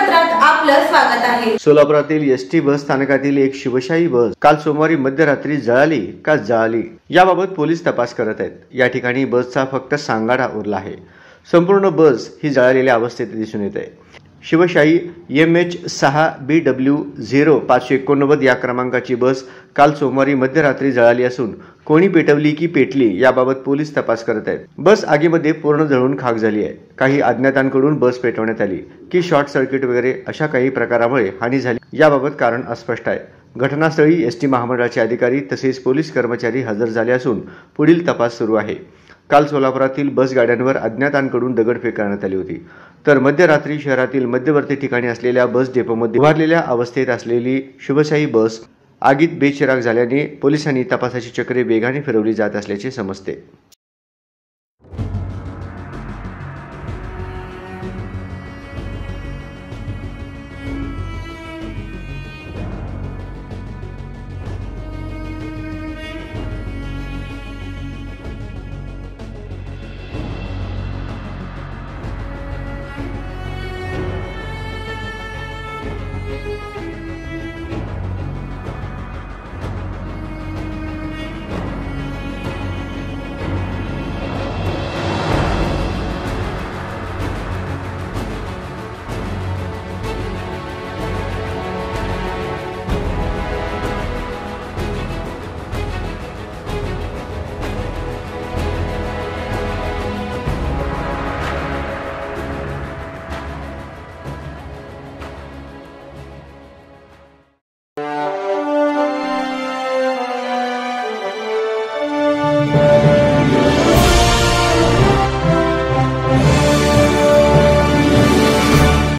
बातमीपत्रात आपलं स्वागत आहे। सोलापुरातील एसटी बस स्थानकातील एक शिवशाही बस काल सोमवारी मध्यरात्री जळाली का जाळली याबाबत पोलीस तपास करत आहेत। या ठिकाणी बसचा फक्त सांगाडा उरला आहे। संपूर्ण बस ही जळालेल्या अवस्थेत दिसून येत आहे। शिवशाही MH6BW0589 या क्रमांकाची बस काल सोमवारी मध्यरात्री जळाली असून कोणी पेटवली की पेटली याबाबत पोलीस तपास करत आहेत। बस आगीमध्ये पूर्ण जळून खाक झाली आहे। काही अज्ञातांकडून बस पेटवण्यात आली की शॉर्ट सर्किट वगैरे अशा काही प्रकारामुळे हानी झाली याबाबत कारण अस्पष्ट आहे। घटनास्थळी एसटी महामंडळाचे अधिकारी तसेच पोलीस कर्मचारी हजर झाले असून पुढील तपास सुरू आहे। काल सोलापुरातील बस गाड्यांवर अज्ञातांकडून दगडफेक करण्यात आली होती, तर मध्यरात्री शहरातील मध्यवर्ती ठिकाणी असलेल्या बस डेपोमध्ये उभारलेल्या अवस्थेत असलेली शिवशाही बस आगीत बेचिराग झाल्याने पोलिसांनी तपासाची चक्रे वेगाने फिरवली जात असल्याचे समजते।